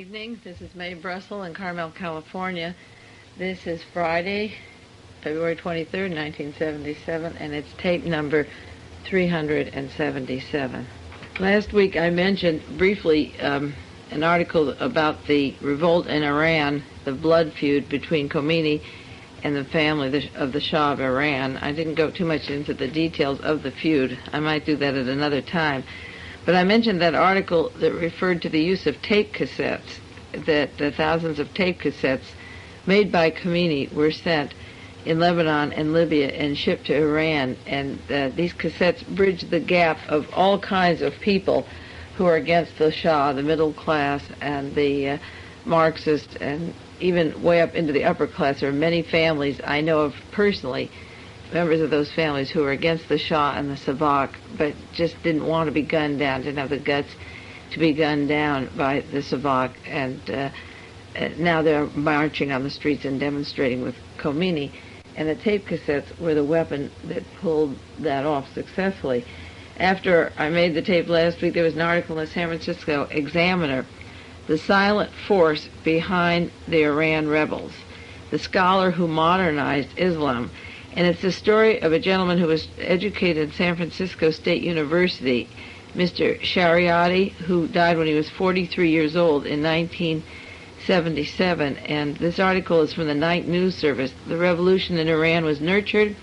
evening. This is Mae Brussell in Carmel, California. This is Friday, February 23rd, 1977, and it's tape number 377. Last week I mentioned briefly an article about the revolt in Iran, the blood feud between Khomeini and the family of the Shah of Iran. I didn't go too much into the details of the feud. I might do that at another time. But I mentioned that article that referred to the use of tape cassettes, that thousands of tape cassettes made by Khomeini were sent in Lebanon and Libya and shipped to Iran. And these cassettes bridged the gap of all kinds of people who are against the Shah, the middle class and the Marxists, and even way up into the upper class. There are many families I know of personally, members of those families who were against the Shah and the Savak, but just didn't want to be gunned down, didn't have the guts to be gunned down by the Savak, and now they're marching on the streets and demonstrating with Khomeini, and the tape cassettes were the weapon that pulled that off successfully. After I made the tape last week, there was an article in the San Francisco Examiner, "The Silent Force Behind the Iran Rebels, the Scholar Who Modernized Islam." And it's the story of a gentleman who was educated at San Francisco State University, Mr. Shariati, who died when he was 43 years old in 1977. And this article is from the Night News Service. The revolution in Iran was nurtured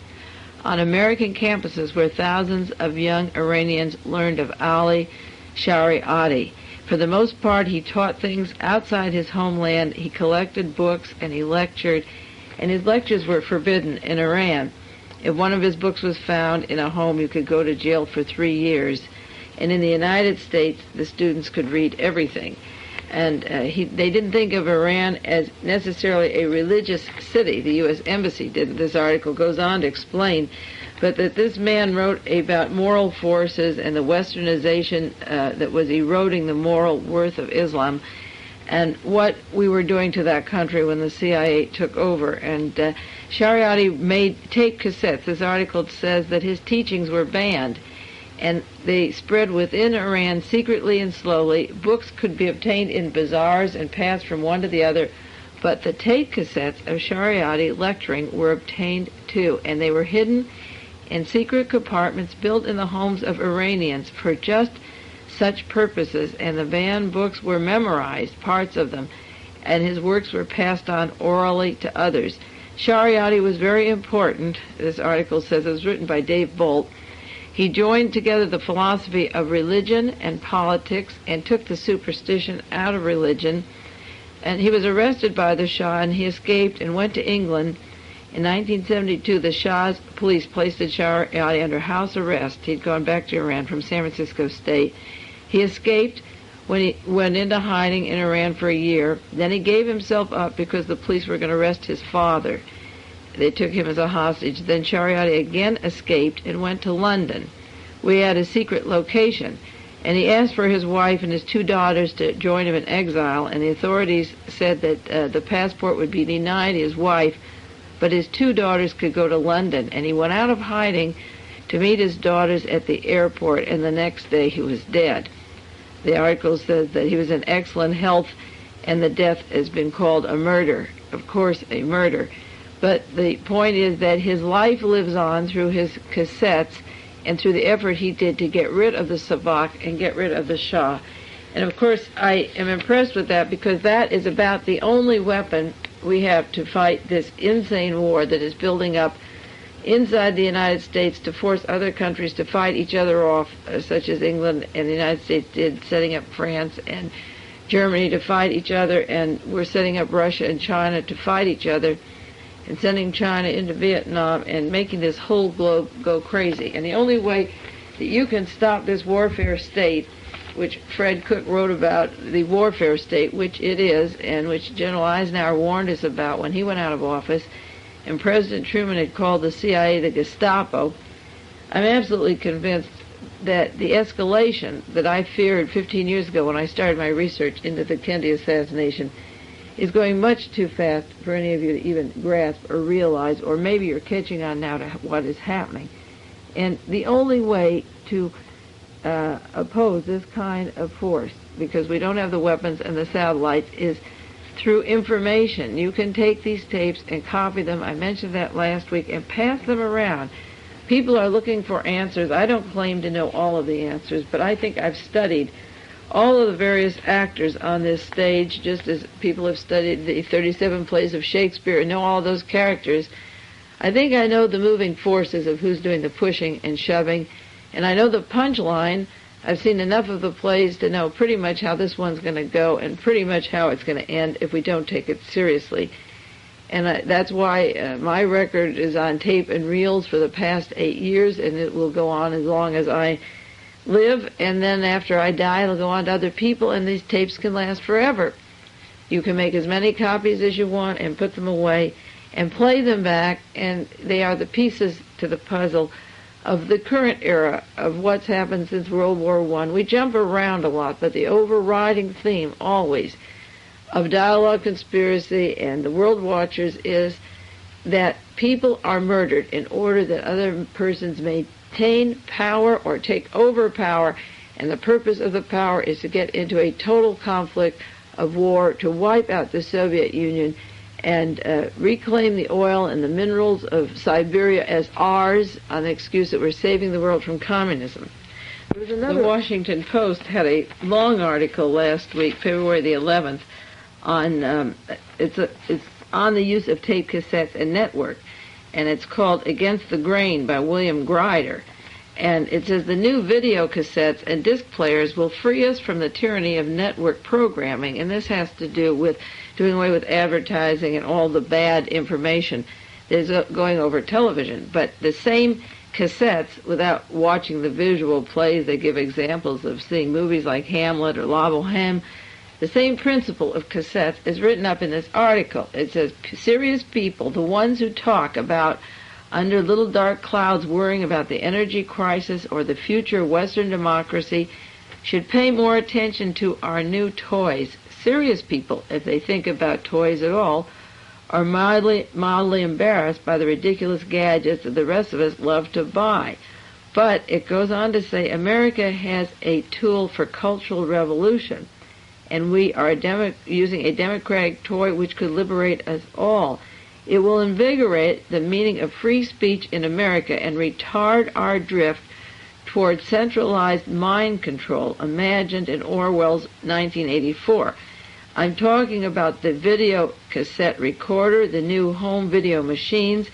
on American campuses where thousands of young Iranians learned of Ali Shariati. For the most part, he taught things outside his homeland. He collected books and he lectured, and his lectures were forbidden in Iran. If one of his books was found in a home, you could go to jail for 3 years. And in the United States, the students could read everything. And they didn't think of Iran as necessarily a religious city. The U.S. Embassy did. This article goes on to explain, but that this man wrote about moral forces and the westernization that was eroding the moral worth of Islam, and what we were doing to that country when the CIA took over. And Shariati made tape cassettes. This article says that his teachings were banned, and they spread within Iran secretly and slowly. Books could be obtained in bazaars and passed from one to the other, but the tape cassettes of Shariati lecturing were obtained too, and they were hidden in secret compartments built in the homes of Iranians for just such purposes, and the banned books were memorized, parts of them, and his works were passed on orally to others. Shariati was very important. This article says it was written by Dave Bolt. He joined together the philosophy of religion and politics and took the superstition out of religion. And he was arrested by the Shah, and he escaped and went to England. In 1972, the Shah's police placed Shariati under house arrest. He'd gone back to Iran from San Francisco State. He escaped when he went into hiding in Iran for a year. Then he gave himself up because the police were going to arrest his father. They took him as a hostage. Then Shariati again escaped and went to London. We had a secret location, and he asked for his wife and his 2 daughters to join him in exile, and the authorities said that the passport would be denied his wife, but his 2 daughters could go to London. And he went out of hiding to meet his daughters at the airport, and the next day he was dead. The article says that he was in excellent health, and the death has been called a murder. Of course, a murder. But the point is that his life lives on through his cassettes and through the effort he did to get rid of the Savak and get rid of the Shah. And of course, I am impressed with that, because that is about the only weapon we have to fight this insane war that is building up inside the United States to force other countries to fight each other off, such as England and the United States did, setting up France and Germany to fight each other, and we're setting up Russia and China to fight each other, and sending China into Vietnam and making this whole globe go crazy. And the only way that you can stop this warfare state, which Fred Cook wrote about, the warfare state, which it is, and which General Eisenhower warned us about when he went out of office, and President Truman had called the CIA the Gestapo. I'm absolutely convinced that the escalation that I feared 15 years ago when I started my research into the Kennedy assassination is going much too fast for any of you to even grasp or realize, or maybe you're catching on now to what is happening. And the only way to oppose this kind of force because we don't have the weapons and the satellites, is through information. You can take these tapes and copy them. I mentioned that last week, and pass them around. People are looking for answers. I don't claim to know all of the answers, but I think I've studied all of the various actors on this stage, just as people have studied the 37 plays of Shakespeare and know all those characters. I think I know the moving forces of who's doing the pushing and shoving, and I know the punchline. I've seen enough of the plays to know pretty much how this one's going to go and pretty much how it's going to end if we don't take it seriously. And that's why my record is on tape and reels for the past 8 years, and it will go on as long as I live, and then after I die, it'll go on to other people, and these tapes can last forever. You can make as many copies as you want and put them away and play them back, and they are the pieces to the puzzle of the current era of what's happened since World War I. We jump around a lot, but the overriding theme always of Dialogue Conspiracy and the World Watchers is that people are murdered in order that other persons may obtain power or take over power, and the purpose of the power is to get into a total conflict of war to wipe out the Soviet Union and reclaim the oil and the minerals of Siberia as ours on the excuse that we're saving the world from communism. The Washington Post had a long article last week, February the 11th, on it's on the use of tape cassettes and network, and it's called Against the Grain by William Grider. And it says the new video cassettes and disc players will free us from the tyranny of network programming, and this has to do with doing away with advertising and all the bad information that is going over television. But the same cassettes, without watching the visual plays, they give examples of seeing movies like Hamlet or La Boheme. The same principle of cassettes is written up in this article. It says, serious people, the ones who talk about under little dark clouds worrying about the energy crisis or the future of Western democracy, should pay more attention to our new toys. Serious people, if they think about toys at all, are mildly embarrassed by the ridiculous gadgets that the rest of us love to buy. But it goes on to say America has a tool for cultural revolution, and we are using a democratic toy which could liberate us all. It will invigorate the meaning of free speech in America and retard our drift toward centralized mind control imagined in Orwell's 1984. I'm talking about the video cassette recorder, the new home video machines,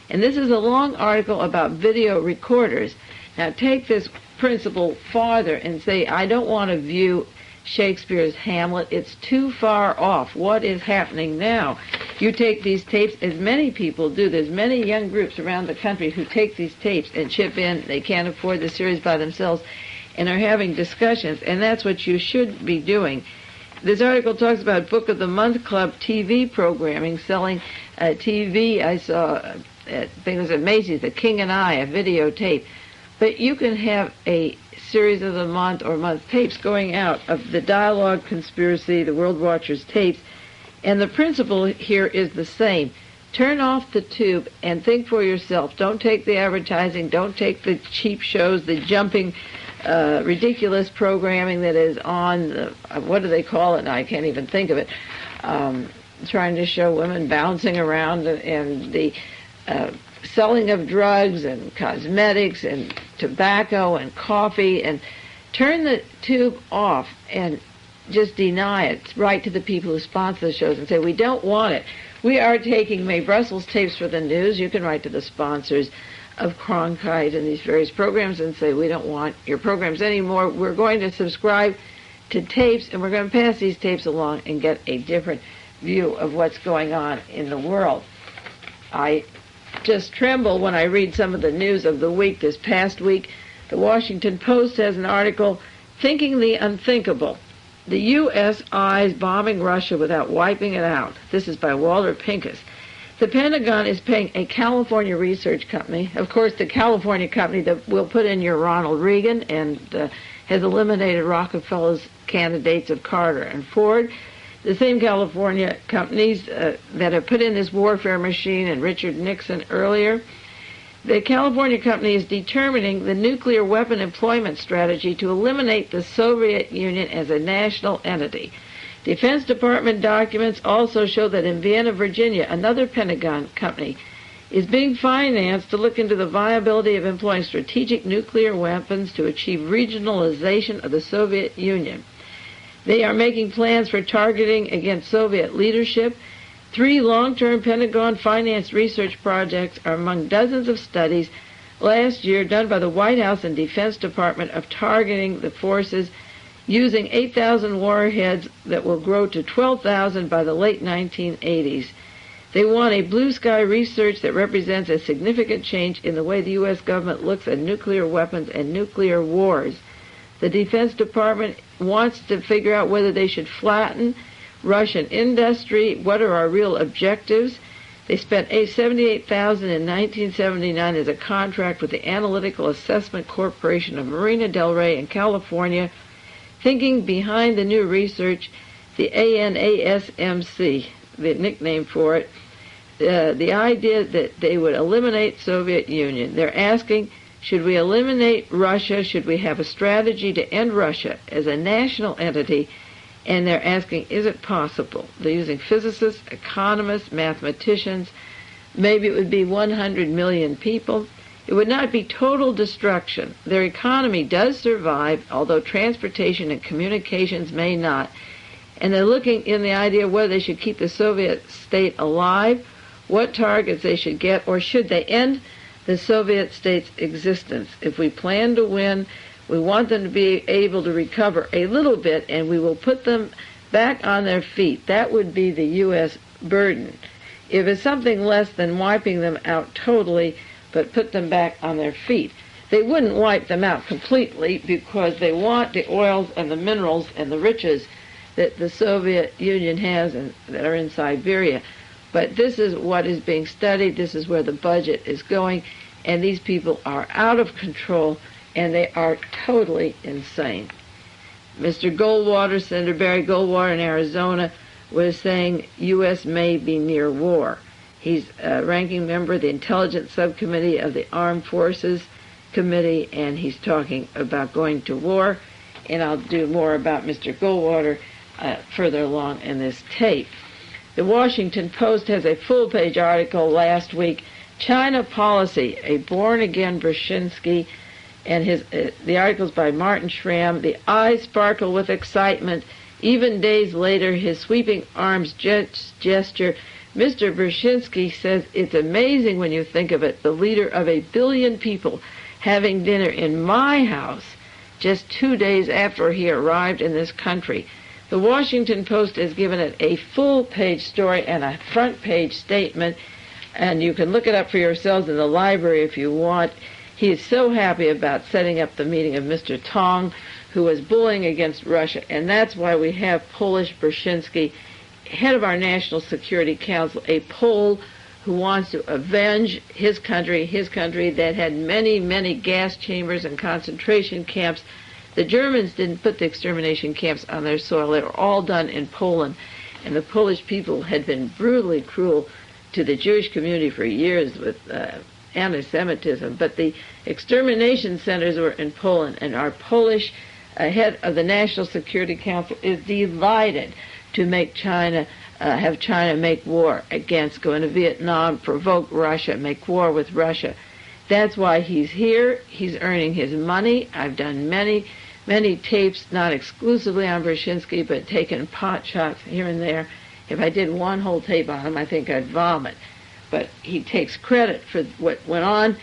and this is a long article about video recorders. Now take this principle farther and say, I don't want to view Shakespeare's Hamlet. It's too far off. What is happening now? You take these tapes, as many people do. There's many young groups around the country who take these tapes and chip in. They can't afford the series by themselves and are having discussions, and that's what you should be doing. This article talks about Book of the Month Club TV programming, selling TV. I saw, I think it was at Macy's, The King and I, a videotape. But you can have a series of the month or month tapes going out of the Dialogue Conspiracy, the World Watchers tapes, and the principle here is the same. Turn off the tube and think for yourself. Don't take the advertising. Don't take the cheap shows, the jumping, ridiculous programming that is on, what do they call it now? I can't even think of it. Trying to show women bouncing around and the selling of drugs and cosmetics and tobacco and coffee, and turn the tube off and just deny it right to the people who sponsor the shows and say, we don't want it. We are taking Mae Brussell's tapes for the news. You can write to the sponsors of Cronkite and these various programs and say, we don't want your programs anymore. We're going to subscribe to tapes, and we're going to pass these tapes along and get a different view of what's going on in the world. I just tremble when I read some of the news of the week. This past week, the Washington Post has an article, Thinking the Unthinkable. The U.S. eyes bombing Russia without wiping it out. This is by Walter Pincus. The Pentagon is paying a California research company, of course the California company that will put in your Ronald Reagan and has eliminated Rockefeller's candidates of Carter and Ford, the same California companies that have put in this warfare machine and Richard Nixon earlier. The California company is determining the nuclear weapon employment strategy to eliminate the Soviet Union as a national entity. Defense Department documents also show that in Vienna, Virginia, another Pentagon company is being financed to look into the viability of employing strategic nuclear weapons to achieve regionalization of the Soviet Union. They are making plans for targeting against Soviet leadership. 3 long-term Pentagon-financed research projects are among dozens of studies last year done by the White House and Defense Department of targeting the forces using 8,000 warheads that will grow to 12,000 by the late 1980s. They want a blue sky research that represents a significant change in the way the U.S. government looks at nuclear weapons and nuclear wars. The Defense Department wants to figure out whether they should flatten Russian industry. What are our real objectives? They spent $78,000 in 1979 as a contract with the Analytical Assessment Corporation of Marina del Rey in California. Thinking behind the new research, the ANASMC, the nickname for it, the idea that they would eliminate Soviet Union. They're asking, should we eliminate Russia? Should we have a strategy to end Russia as a national entity? And they're asking, is it possible? They're using physicists, economists, mathematicians. Maybe it would be 100 million people. It would not be total destruction. Their economy does survive, although transportation and communications may not. And they're looking in the idea of whether they should keep the Soviet state alive, what targets they should get, or should they end the Soviet state's existence. If we plan to win, we want them to be able to recover a little bit, and we will put them back on their feet. That would be the U.S. burden. If it's something less than wiping them out totally, but put them back on their feet. They wouldn't wipe them out completely because they want the oils and the minerals and the riches that the Soviet Union has and that are in Siberia. But this is what is being studied. This is where the budget is going. And these people are out of control, and they are totally insane. Mr. Goldwater, Senator Barry Goldwater in Arizona, was saying U.S. may be near war. He's a ranking member of the Intelligence Subcommittee of the Armed Forces Committee, and he's talking about going to war. And I'll do more about Mr. Goldwater further along in this tape. The Washington Post has a full-page article last week, China Policy, a born-again Brzezinski, and the article's by Martin Schramm. The eyes sparkle with excitement. Even days later, his sweeping arms gesture. Mr. Brzezinski says it's amazing when you think of it, the leader of 1 billion people having dinner in my house just 2 days after he arrived in this country. The Washington Post has given it a full-page story and a front-page statement, and you can look it up for yourselves in the library if you want. He is so happy about setting up the meeting of Mr. Tong, who was bullying against Russia, and that's why we have Polish Brzezinski, head of our National Security Council, a Pole who wants to avenge his country that had many, many gas chambers and concentration camps. The Germans didn't put the extermination camps on their soil. They were all done in Poland. And the Polish people had been brutally cruel to the Jewish community for years with anti-Semitism. But the extermination centers were in Poland. And our Polish head of the National Security Council is delighted to make China, have China make war against, go into Vietnam, provoke Russia, make war with Russia. That's why he's here. He's earning his money. I've done many tapes, not exclusively on Brzezinski, but taken pot shots here and there. If I did one whole tape on him, I think I'd vomit. But he takes credit for what went on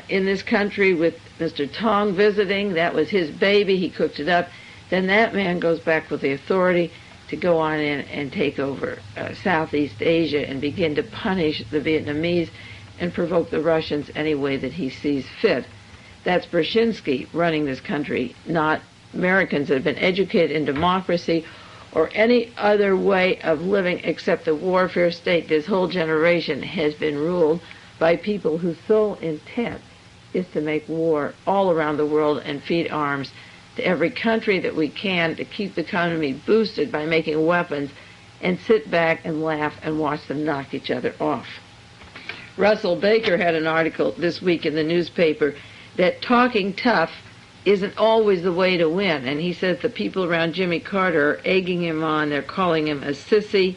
in this country with Mr. Tong visiting. That was his baby. He cooked it up. Then that man goes back with the authority to go on in and take over Southeast Asia and begin to punish the Vietnamese and provoke the Russians any way that he sees fit. That's Brzezinski running this country, not Americans that have been educated in democracy or any other way of living except the warfare state. This whole generation has been ruled by people whose sole intent is to make war all around the world and feed arms to every country that we can to keep the economy boosted by making weapons and sit back and laugh and watch them knock each other off. Russell Baker had an article this week in the newspaper that talking tough isn't always the way to win. And he says the people around Jimmy Carter are egging him on. They're calling him a sissy,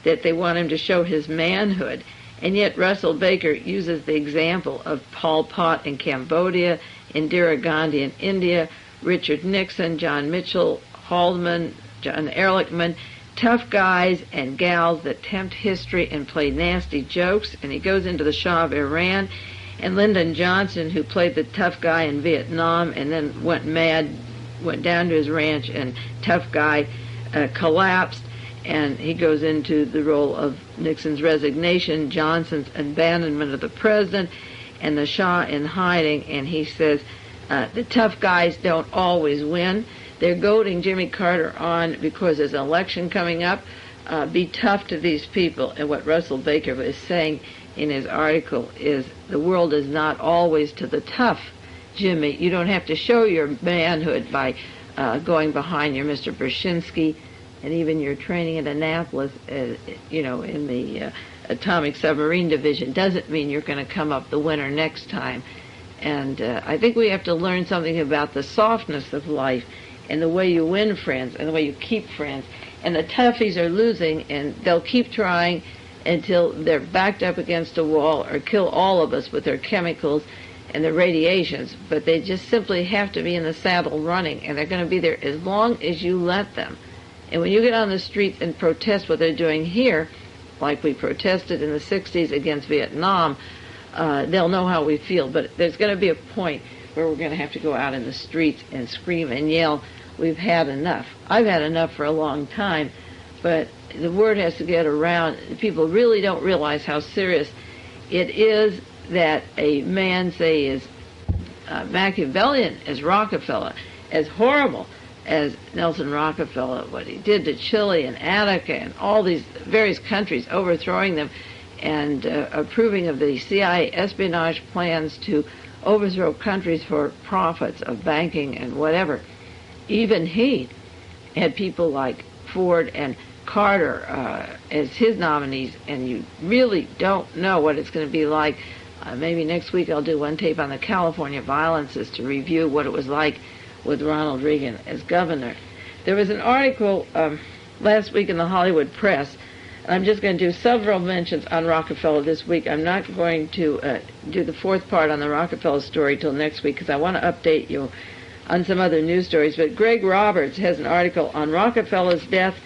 that they want him to show his manhood. And yet Russell Baker uses the example of Pol Pot in Cambodia, Indira Gandhi in India, Richard Nixon, John Mitchell, Haldeman, John Ehrlichman, tough guys and gals that tempt history and play nasty jokes. And he goes into the Shah of Iran, and Lyndon Johnson, who played the tough guy in Vietnam and then went mad, went down to his ranch, and tough guy collapsed. And he goes into the role of Nixon's resignation, Johnson's abandonment of the president, and the Shah in hiding. And he says the tough guys don't always win. They're goading Jimmy Carter on because there's an election coming up. Be tough to these people. And what Russell Baker is saying in his article is the world is not always to the tough, Jimmy. You don't have to show your manhood by going behind your Mr. Brzezinski, and even your training at Annapolis, in the Atomic Submarine Division doesn't mean you're going to come up the winner next time. And I think we have to learn something about the softness of life and the way you win friends and the way you keep friends. And the toughies are losing, and they'll keep trying until they're backed up against a wall or kill all of us with their chemicals and their radiations. But they just simply have to be in the saddle running, and they're going to be there as long as you let them. And when you get on the streets and protest what they're doing here, like we protested in the 60s against Vietnam, they'll know how we feel. But there's going to be a point where we're going to have to go out in the streets and scream and yell, we've had enough. I've had enough for a long time, but the word has to get around. People really don't realize how serious it is that a man, say, is Machiavellian as Rockefeller, as horrible as Nelson Rockefeller, what he did to Chile and Attica and all these various countries, overthrowing them and approving of the CIA espionage plans to overthrow countries for profits of banking and whatever. Even he had people like Ford and Carter as his nominees, and you really don't know what it's going to be like. Maybe next week I'll do one tape on the California violences to review what it was like with Ronald Reagan as governor. There was an article last week in the Hollywood Press, and I'm just going to do several mentions on Rockefeller this week. I'm not going to do the fourth part on the Rockefeller story till next week because I want to update you on some other news stories. But Greg Roberts has an article on Rockefeller's death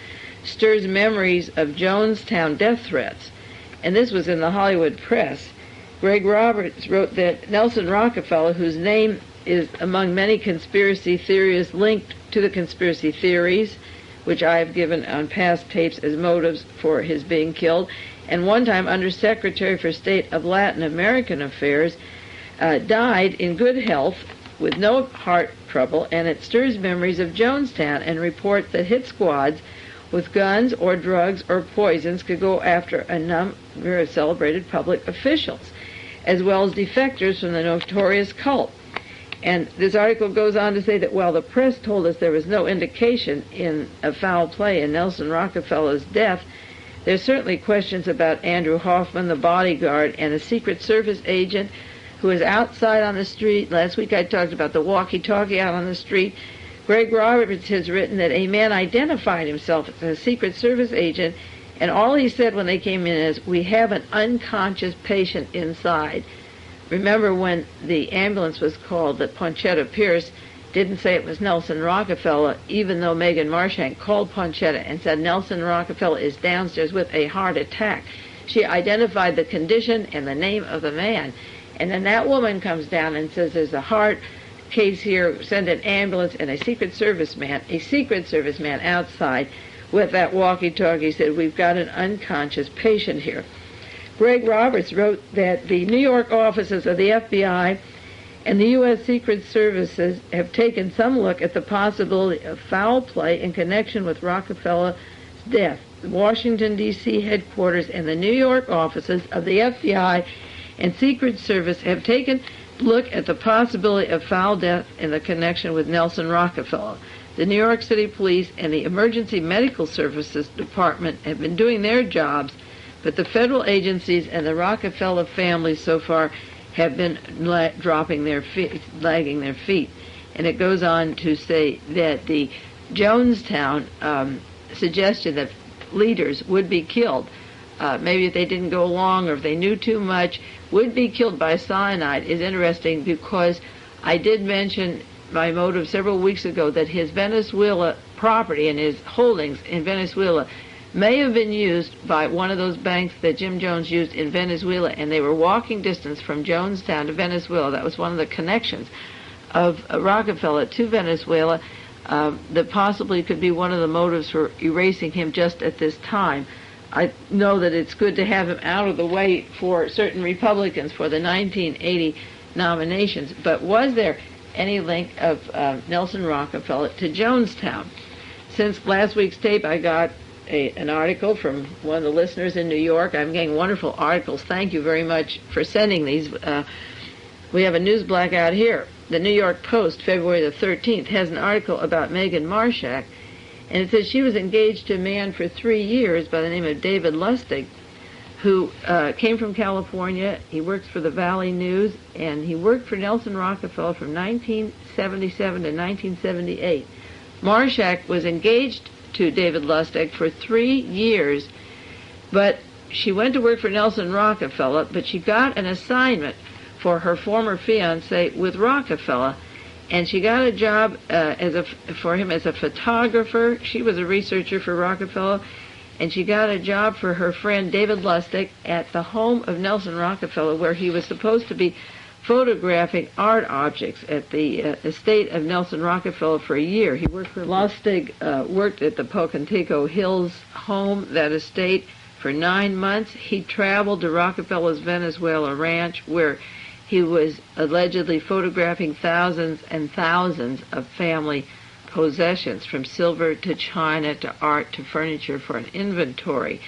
stirs memories of Jonestown death threats. And this was in the Hollywood Press. Greg Roberts wrote that Nelson Rockefeller, whose name is among many conspiracy theorists linked to the conspiracy theories, which I have given on past tapes as motives for his being killed, and one time Undersecretary for State of Latin American Affairs, died in good health with no heart trouble, and it stirs memories of Jonestown and reports that hit squads with guns or drugs or poisons could go after a number of celebrated public officials, as well as defectors from the notorious cult. And this article goes on to say that while the press told us there was no indication in a foul play in Nelson Rockefeller's death, there's certainly questions about Andrew Hoffman, the bodyguard, and a Secret Service agent who was outside on the street. Last week I talked about the walkie-talkie out on the street. Greg Roberts has written that a man identified himself as a Secret Service agent, and all he said when they came in is, "We have an unconscious patient inside." Remember when the ambulance was called that Ponchetta Pierce didn't say it was Nelson Rockefeller, even though Megan Marshank called Ponchetta and said Nelson Rockefeller is downstairs with a heart attack. She identified the condition and the name of the man. And then that woman comes down and says there's a heart case here, send an ambulance, and a Secret Service man outside with that walkie-talkie said, "We've got an unconscious patient here." Greg Roberts wrote that the New York offices of the FBI and the U.S. Secret Services have taken some look at the possibility of foul play in connection with Rockefeller's death. The Washington, D.C. headquarters and the New York offices of the FBI and Secret Service have taken a look at the possibility of foul death in the connection with Nelson Rockefeller. The New York City Police and the Emergency Medical Services Department have been doing their jobs, But the federal agencies and the Rockefeller family so far have been lagging their feet. And it goes on to say that the Jonestown suggestion that leaders would be killed, maybe if they didn't go along or if they knew too much, would be killed by cyanide is interesting, because I did mention my motive several weeks ago that his Venezuela property and his holdings in Venezuela may have been used by one of those banks that Jim Jones used in Venezuela, and they were walking distance from Jonestown to Venezuela. That was one of the connections of Rockefeller to Venezuela. That possibly could be one of the motives for erasing him just at this time. I know that it's good to have him out of the way for certain Republicans for the 1980 nominations, but was there any link of Nelson Rockefeller to Jonestown? Since last week's tape, I got an article from one of the listeners in New York. I'm getting wonderful articles. Thank you very much for sending these. We have a news blackout here. The New York Post, February the 13th, has an article about Megan Marshak, and it says she was engaged to a man for 3 years by the name of David Lustig, who came from California. He works for the Valley News, and he worked for Nelson Rockefeller from 1977 to 1978. Marshak was engaged to David Lustig for 3 years, but she went to work for Nelson Rockefeller, but she got an assignment for her former fiance with Rockefeller, and she got a job for him as a photographer. She was a researcher for Rockefeller, and she got a job for her friend David Lustig at the home of Nelson Rockefeller, where he was supposed to be photographing art objects at the estate of Nelson Rockefeller for a year. He worked for Lustig, worked at the Pocantico Hills home, that estate, for 9 months. He traveled to Rockefeller's Venezuela ranch, where he was allegedly photographing thousands and thousands of family possessions, from silver to china to art to furniture, for an inventory.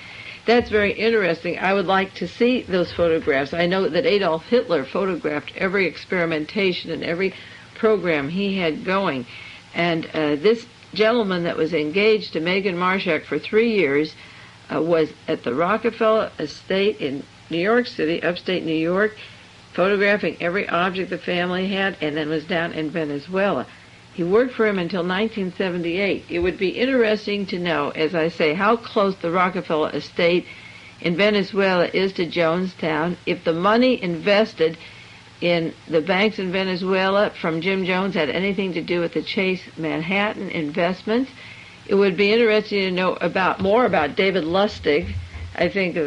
That's very interesting. I would like to see those photographs. I know that Adolf Hitler photographed every experimentation and every program he had going. And this gentleman that was engaged to Megan Marshak for 3 years was at the Rockefeller estate in New York City, upstate New York, photographing every object the family had, and then was down in Venezuela. He worked for him until 1978. It would be interesting to know, as I say, how close the Rockefeller estate in Venezuela is to Jonestown. If the money invested in the banks in Venezuela from Jim Jones had anything to do with the Chase Manhattan investments. It would be interesting to know more about David Lustig. I think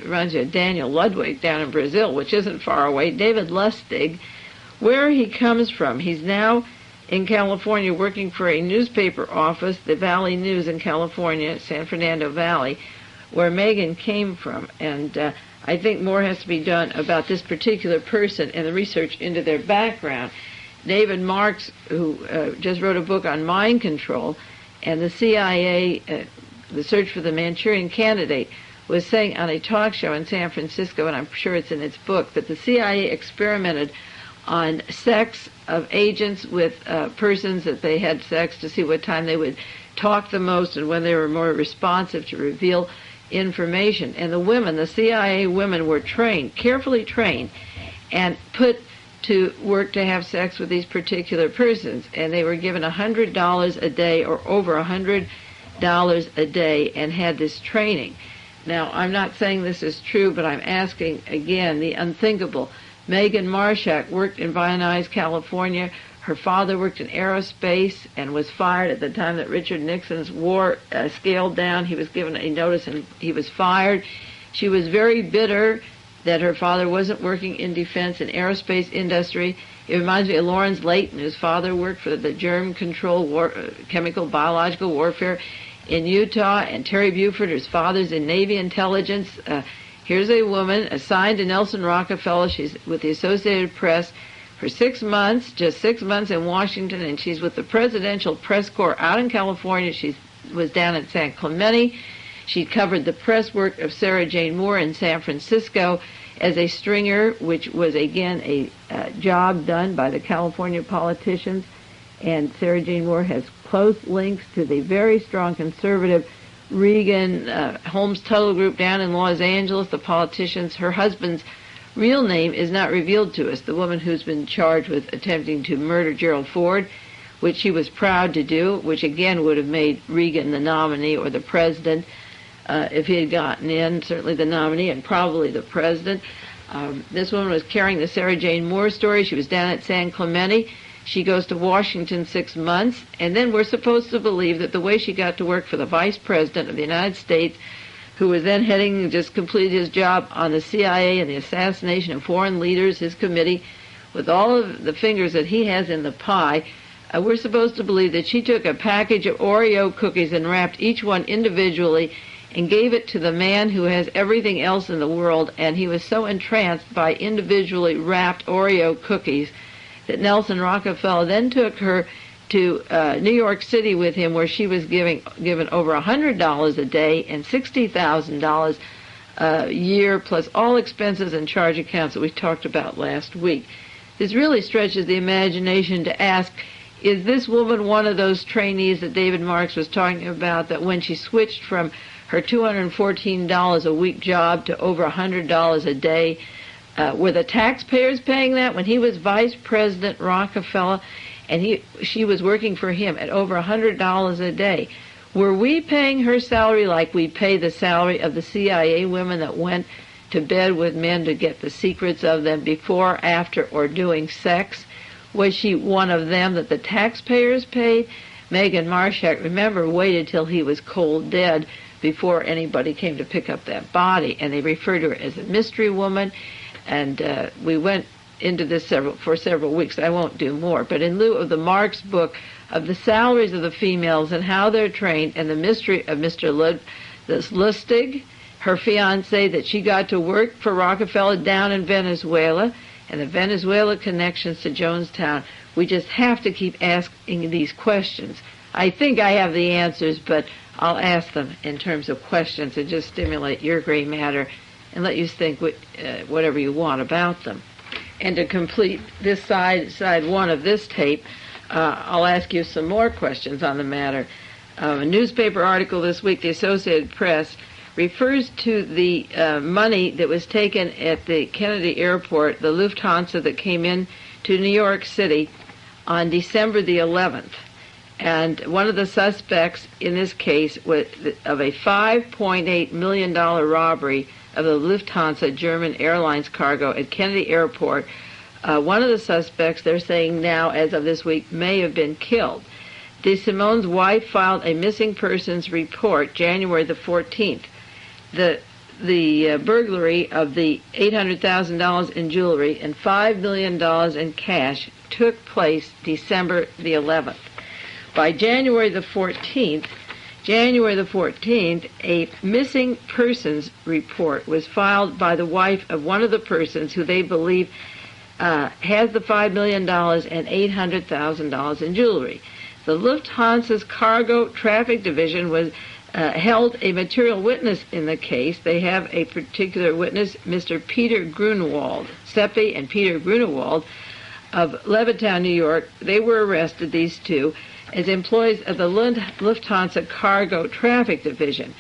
runs a Daniel Ludwig down in Brazil, which isn't far away. David Lustig, where he comes from. He's now in California working for a newspaper office, the Valley News in California, San Fernando Valley, where Megan came from. And I think more has to be done about this particular person and the research into their background. David Marks, who just wrote a book on mind control, and the CIA, the search for the Manchurian candidate, was saying on a talk show in San Francisco, and I'm sure it's in its book, that the CIA experimented on sex of agents with persons that they had sex to see what time they would talk the most and when they were more responsive to reveal information. And the women, the CIA women, were trained, carefully trained, and put to work to have sex with these particular persons. And they were given $100 a day or over $100 a day and had this training. Now, I'm not saying this is true, but I'm asking, again, the unthinkable. Megan Marshak worked in Viennese, California. Her father worked in aerospace and was fired at the time that Richard Nixon's war scaled down. He was given a notice and he was fired. She was very bitter that her father wasn't working in defense and aerospace industry. It reminds me of Lawrence Layton, whose father worked for the germ control, chemical, biological warfare in Utah, and Terry Buford, whose father's in Navy intelligence. Here's a woman assigned to Nelson Rockefeller. She's with the Associated Press for 6 months, just 6 months in Washington, and she's with the Presidential Press Corps out in California. She was down at San Clemente. She covered the press work of Sarah Jane Moore in San Francisco as a stringer, which was, again, a job done by the California politicians. And Sarah Jane Moore has close links to the very strong conservative Regan Holmes Tuttle Group down in Los Angeles, the politicians. Her husband's real name is not revealed to us, the woman who's been charged with attempting to murder Gerald Ford, which she was proud to do, which again would have made Regan the nominee or the president if he had gotten in, certainly the nominee and probably the president. This woman was carrying the Sarah Jane Moore story. She was down at San Clemente. She goes to Washington 6 months, and then we're supposed to believe that the way she got to work for the Vice President of the United States, who was then just completed his job on the CIA and the assassination of foreign leaders, his committee, with all of the fingers that he has in the pie, we're supposed to believe that she took a package of Oreo cookies and wrapped each one individually and gave it to the man who has everything else in the world, and he was so entranced by individually wrapped Oreo cookies that Nelson Rockefeller then took her to New York City with him, where she was given over $100 a day and $60,000 a year, plus all expenses and charge accounts that we talked about last week. This really stretches the imagination to ask, is this woman one of those trainees that David Marks was talking about, that when she switched from her $214 a week job to over $100 a day, were the taxpayers paying that when he was Vice President Rockefeller and she was working for him at over $100 a day? Were we paying her salary like we pay the salary of the CIA women that went to bed with men to get the secrets of them before, after, or doing sex? Was she one of them that the taxpayers paid? Megan Marshak, remember, waited till he was cold dead before anybody came to pick up that body, and they referred to her as a mystery woman. And we went into this for several weeks. I won't do more. But in lieu of the Marx book of the salaries of the females and how they're trained, and the mystery of Mr. Lustig, her fiancé, that she got to work for Rockefeller down in Venezuela, and the Venezuela connections to Jonestown, we just have to keep asking these questions. I think I have the answers, but I'll ask them in terms of questions and just stimulate your gray matter and let you think whatever you want about them. And to complete this side one of this tape, I'll ask you some more questions on the matter. A newspaper article this week, the Associated Press, refers to the money that was taken at the Kennedy Airport, the Lufthansa that came in to New York City on December the 11th. And one of the suspects in this case was of a $5.8 million robbery of the Lufthansa German Airlines cargo at Kennedy Airport. One of the suspects, they're saying now, as of this week, may have been killed. DeSimone's wife filed a missing persons report January the 14th. The burglary of the $800,000 in jewelry and $5 million in cash took place December the 11th. By January the 14th, a missing persons report was filed by the wife of one of the persons who they believe has the $5 million and $800,000 in jewelry. The Lufthansa's Cargo Traffic Division was held a material witness in the case. They have a particular witness, Mr. Peter Grunewald, Seppi and Peter Grunewald of Levittown, New York. They were arrested, these two, as employees of the Lufthansa Cargo Traffic Division.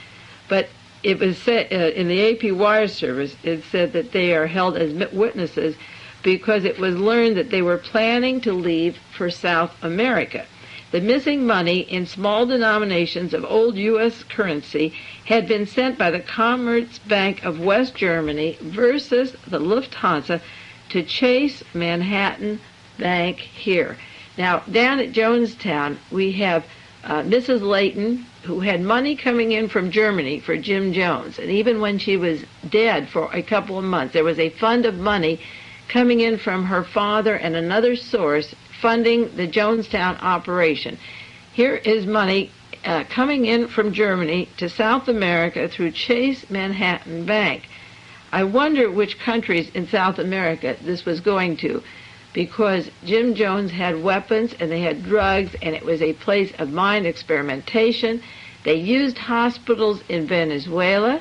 But it was said in the AP wire service, it said that they are held as witnesses because it was learned that they were planning to leave for South America. The missing money in small denominations of old U.S. currency had been sent by the Commerzbank of West Germany versus the Lufthansa to Chase Manhattan Bank here. Now, down at Jonestown, we have Mrs. Layton, who had money coming in from Germany for Jim Jones. And even when she was dead for a couple of months, there was a fund of money coming in from her father and another source funding the Jonestown operation. Here is money coming in from Germany to South America through Chase Manhattan Bank. I wonder which countries in South America this was going to, because Jim Jones had weapons and they had drugs, and it was a place of mind experimentation. They used hospitals in Venezuela,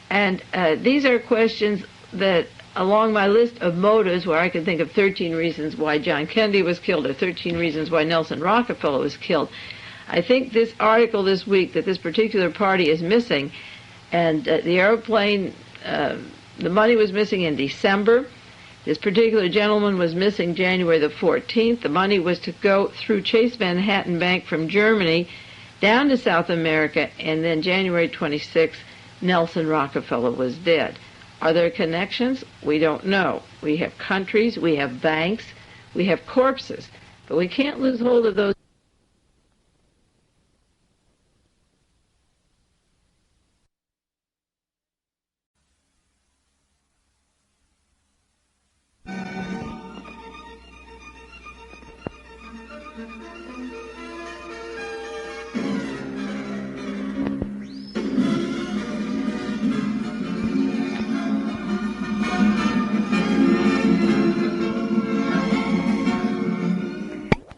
and these are questions that, along my list of motives, where I can think of 13 reasons why John Kennedy was killed or 13 reasons why Nelson Rockefeller was killed, I think this article this week that this particular party is missing, and the airplane, the money was missing in December. This particular gentleman was missing January the 14th. The money was to go through Chase Manhattan Bank from Germany down to South America, and then January 26th, Nelson Rockefeller was dead. Are there connections? We don't know. We have countries, we have banks, we have corpses, but we can't lose hold of those.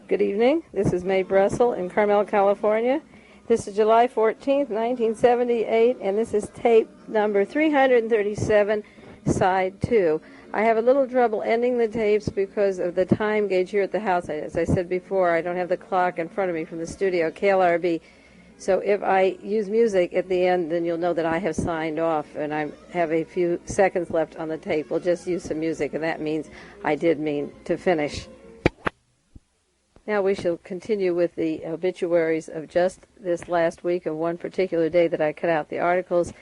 Good evening. This is Mae Brussell in Carmel, California. This is July 14th, 1978, and this is tape number 337, side 2. I have a little trouble ending the tapes because of the time gauge here at the house. As I said before, I don't have the clock in front of me from the studio, KLRB. So if I use music at the end, then you'll know that I have signed off, and I have a few seconds left on the tape. We'll just use some music, and that means I did mean to finish. Now we shall continue with the obituaries of just this last week of one particular day that I cut out the articles,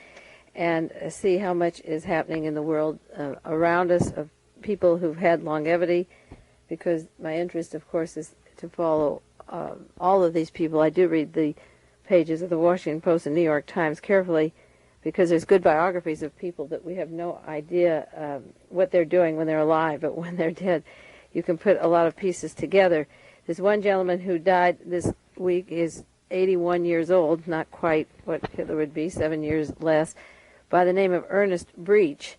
and see how much is happening in the world around us of people who've had longevity, because my interest, of course, is to follow all of these people. I do read the pages of the Washington Post and New York Times carefully, because there's good biographies of people that we have no idea what they're doing when they're alive, but when they're dead, you can put a lot of pieces together. There's one gentleman who died this week, is 81 years old, not quite what Hitler would be, 7 years less, by the name of Ernest Breech.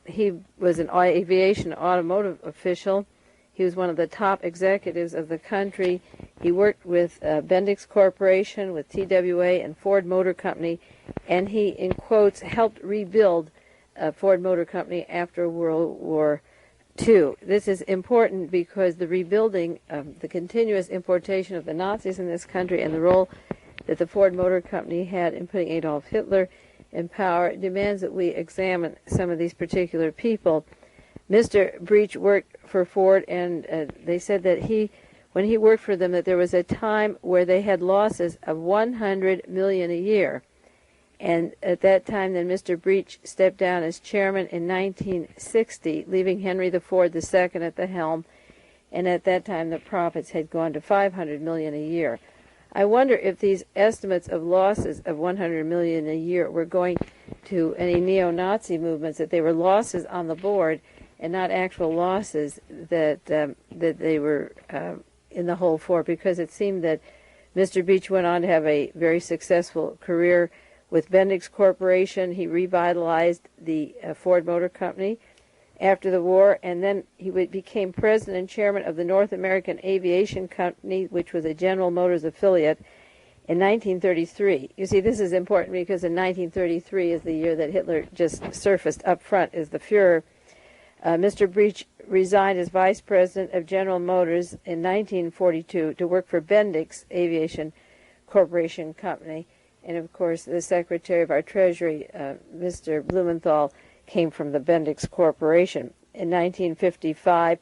He was an aviation automotive official. He was one of the top executives of the country. He worked with Bendix Corporation, with TWA and Ford Motor Company, and he, in quotes, helped rebuild Ford Motor Company after World War II. This is important because the rebuilding, the continuous importation of the Nazis in this country, and the role that the Ford Motor Company had in putting Adolf Hitler in power demands that we examine some of these particular people. Mr. Breech worked for Ford, and they said that when he worked for them, that there was a time where they had losses of $100 million a year. And at that time, then Mr. Breech stepped down as chairman in 1960, leaving Henry Ford II at the helm. And at that time, the profits had gone to $500 million a year. I wonder if these estimates of losses of $100 million a year were going to any neo-Nazi movements, that they were losses on the board and not actual losses that they were in the hole for, because it seemed that Mr. Breech went on to have a very successful career with Bendix Corporation. He revitalized the Ford Motor Company after the war, and then he became president and chairman of the North American Aviation Company, which was a General Motors affiliate, in 1933. You see, this is important because in 1933 is the year that Hitler just surfaced up front as the Fuhrer. Mr. Breech resigned as vice president of General Motors in 1942 to work for Bendix Aviation Corporation Company. And, of course, the Secretary of our Treasury, Mr. Blumenthal, came from the Bendix Corporation. In 1955,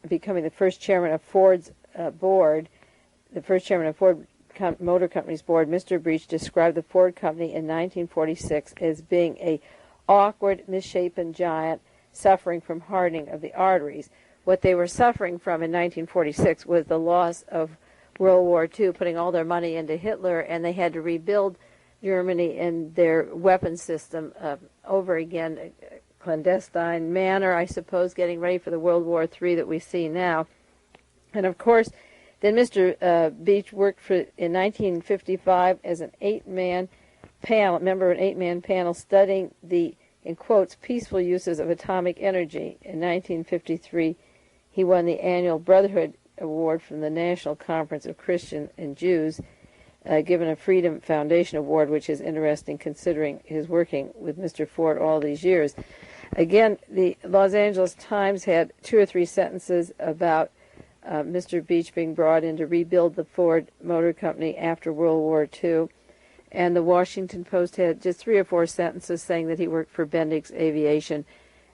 becoming the first chairman of Ford's board, the first chairman of Ford Motor Company's board, Mr. Breech described the Ford Company in 1946 as being a awkward, misshapen giant suffering from hardening of the arteries. What they were suffering from in 1946 was the loss of World War II, putting all their money into Hitler, and they had to rebuild Germany and their weapon system over again, a clandestine manner, I suppose, getting ready for the World War III that we see now. And of course, then Mr. Breech worked in 1955 as an 8-man panel, member of an 8-man panel studying the, in quotes, peaceful uses of atomic energy. In 1953, he won the annual Brotherhood Award from the National Conference of Christians and Jews, given a Freedom Foundation Award, which is interesting considering his working with Mr. Ford all these years. Again, the Los Angeles Times had 2 or 3 sentences about Mr. Beach being brought in to rebuild the Ford Motor Company after World War II. And the Washington Post had just 3 or 4 sentences saying that he worked for Bendix Aviation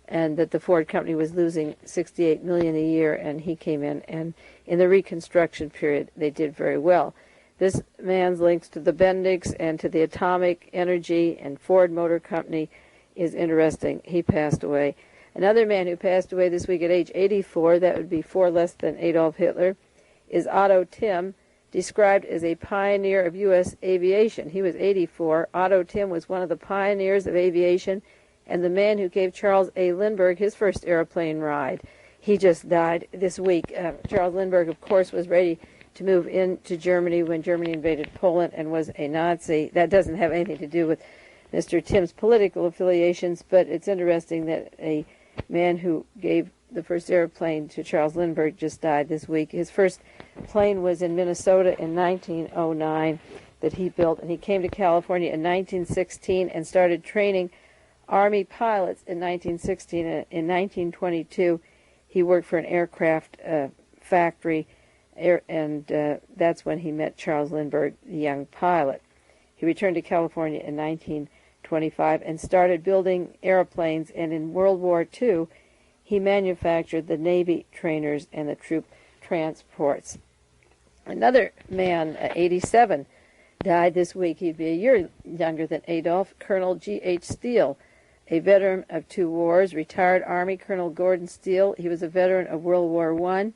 and that the Ford Company was losing $68 million a year, and he came in, and in the Reconstruction period, they did very well. This man's links to the Bendix and to the Atomic Energy and Ford Motor Company is interesting. He passed away. Another man who passed away this week at age 84, that would be 4 less than Adolf Hitler, is Otto Timm, described as a pioneer of U.S. aviation. He was 84. Otto Timm was one of the pioneers of aviation and the man who gave Charles A. Lindbergh his first airplane ride. He just died this week. Charles Lindbergh, of course, was ready to move into Germany when Germany invaded Poland and was a Nazi. That doesn't have anything to do with Mr. Timm's political affiliations, but it's interesting that a man who gave the first airplane to Charles Lindbergh just died this week. His first plane was in Minnesota in 1909 that he built, and he came to California in 1916 and started training Army pilots in 1916. In 1922, he worked for an aircraft factory, and that's when he met Charles Lindbergh, the young pilot. He returned to California in 1925 and started building airplanes, and in World War II, he manufactured the Navy trainers and the troop transports. Another man, 87, died this week. He'd be a year younger than Adolf. Colonel G.H. Steele, a veteran of 2 wars, retired Army Colonel Gordon Steele. He was a veteran of World War I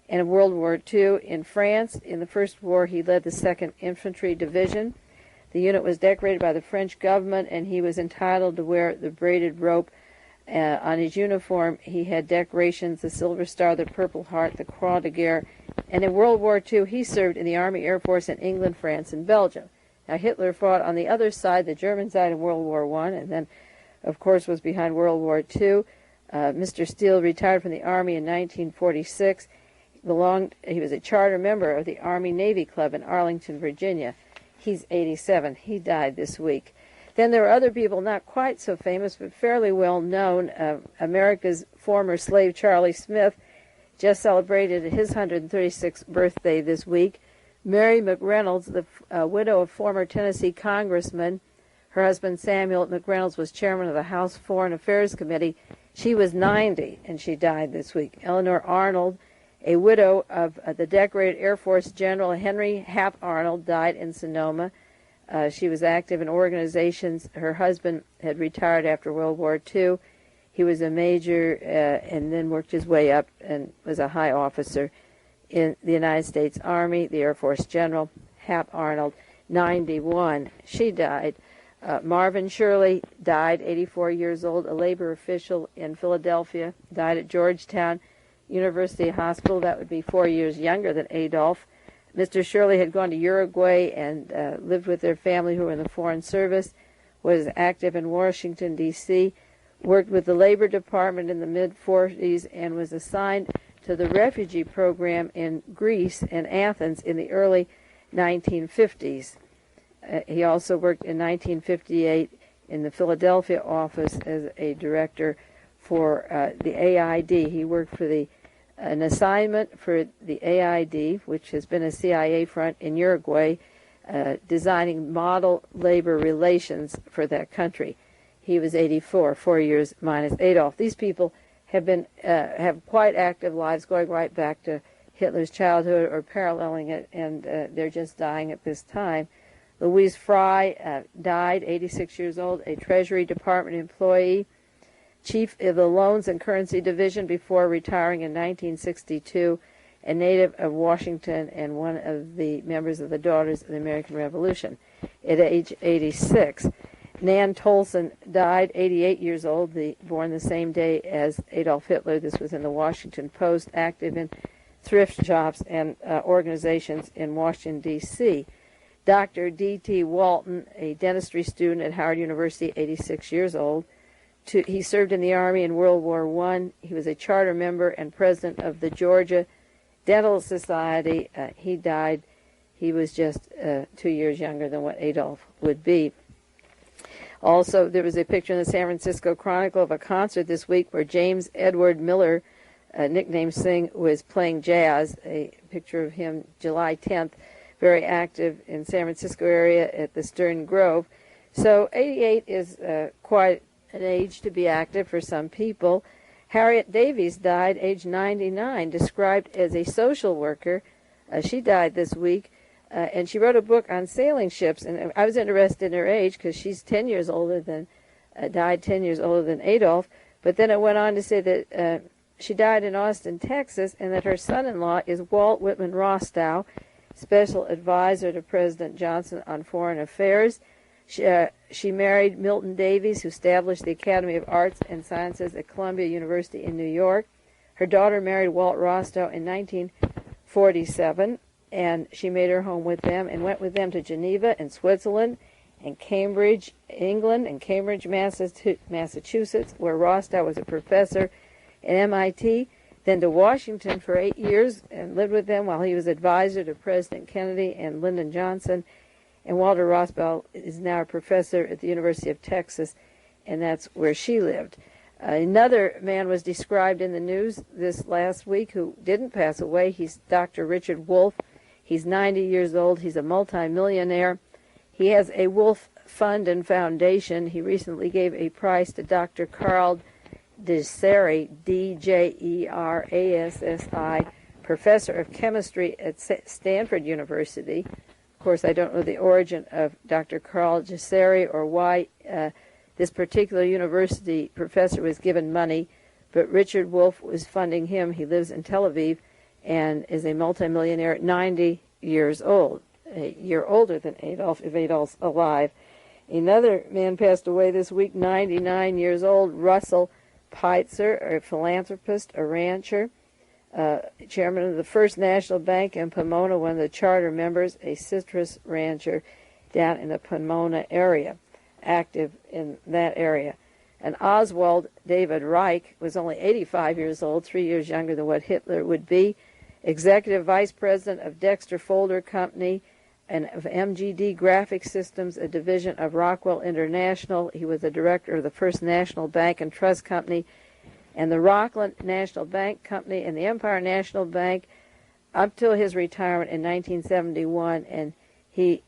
and of World War II. In France, in the First War, he led the 2nd Infantry Division. The unit was decorated by the French government, and he was entitled to wear the braided rope. On his uniform, he had decorations, the Silver Star, the Purple Heart, the Croix de Guerre, and in World War II, he served in the Army Air Force in England, France, and Belgium. Now, Hitler fought on the other side, the German side, in World War I, and then, of course, was behind World War II. Mr. Steele retired from the Army in 1946. He was a charter member of the Army-Navy Club in Arlington, Virginia. He's 87. He died this week. Then there are other people not quite so famous, but fairly well known. America's former slave Charlie Smith just celebrated his 136th birthday this week. Mary McReynolds, the widow of former Tennessee Congressman, her husband Samuel McReynolds was chairman of the House Foreign Affairs Committee. She was 90, and she died this week. Eleanor Arnold, a widow of the decorated Air Force General Henry Hap Arnold, died in Sonoma. She was active in organizations. Her husband had retired after World War II. He was a major and then worked his way up and was a high officer in the United States Army, the Air Force General. Hap Arnold, 91. She died. Marvin Shirley died, 84 years old, a labor official in Philadelphia, died at Georgetown University Hospital. That would be 4 years younger than Adolf. Mr. Shirley had gone to Uruguay and lived with their family who were in the Foreign Service, was active in Washington, D.C., worked with the Labor Department in the mid-40s, and was assigned to the refugee program in Greece and Athens in the early 1950s. He also worked in 1958 in the Philadelphia office as a director for the AID. He worked for an assignment for the AID, which has been a CIA front in Uruguay, designing model labor relations for that country. He was 84, 4 years minus Adolf. These people have quite active lives going right back to Hitler's childhood or paralleling it, and they're just dying at this time. Louise Fry died, 86 years old, a Treasury Department employee, chief of the Loans and Currency Division before retiring in 1962, a native of Washington and one of the members of the Daughters of the American Revolution. At age 86, Nan Tolson died, 88 years old, born the same day as Adolf Hitler. This was in the Washington Post, active in thrift shops and organizations in Washington, D.C. Dr. D.T. Walton, a dentistry student at Howard University, 86 years old. He served in the Army in World War I. He was a charter member and president of the Georgia Dental Society. He died. He was just 2 years younger than what Adolf would be. Also, there was a picture in the San Francisco Chronicle of a concert this week where James Edward Miller nicknamed Sing, was playing jazz. A picture of him July 10th, very active in San Francisco area at the Stern Grove. So 88 is quite an age to be active for some people. Harriet Davies died age 99, described as a social worker. She died this week, and she wrote a book on sailing ships, and I was interested in her age because she's 10 years older than, died 10 years older than Adolf, but then it went on to say that she died in Austin, Texas, and that her son-in-law is Walt Whitman Rostow, special advisor to President Johnson on foreign affairs. She married Milton Davies, who established the Academy of Arts and Sciences at Columbia University in New York. Her daughter married Walt Rostow in 1947, and she made her home with them and went with them to Geneva and Switzerland and Cambridge, England, and Cambridge, Massachusetts, where Rostow was a professor at MIT, then to Washington for 8 years and lived with them while he was advisor to President Kennedy and Lyndon Johnson. And Walter Rostow is now a professor at the University of Texas, and that's where she lived. Another man was described in the news this last week who didn't pass away. He's Dr. Richard Wolff. He's 90 years old. He's a multimillionaire. He has a Wolff Fund and Foundation. He recently gave a prize to Dr. Carl Deserassi, D-J-E-R-A-S-S-I, professor of chemistry at Stanford University. Of course, I don't know the origin of Dr. Carl Deserassi or why this particular university professor was given money, but Richard Wolff was funding him. He lives in Tel Aviv and is a multimillionaire at 90 years old, a year older than Adolf, if Adolf's alive. Another man passed away this week, 99 years old, Russell Peitzer, a philanthropist, a rancher, chairman of the First National Bank in Pomona, one of the charter members, a citrus rancher down in the Pomona area, active in that area. And Oswald David Reich was only 85 years old, 3 years younger than what Hitler would be, executive vice president of Dexter Folder Company and of MGD Graphic Systems, a division of Rockwell International. He was the director of the First National Bank and Trust Company and the Rockland National Bank Company and the Empire National Bank up till his retirement in 1971, and he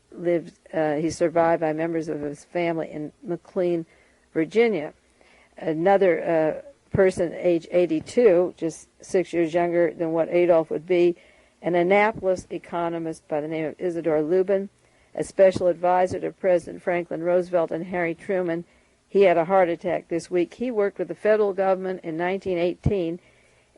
he's survived by members of his family in McLean, Virginia. Another person, age 82, just 6 years younger than what Adolf would be, an Annapolis economist by the name of Isidore Lubin, a special advisor to President Franklin Roosevelt and Harry Truman. He had a heart attack this week. He worked with the federal government in 1918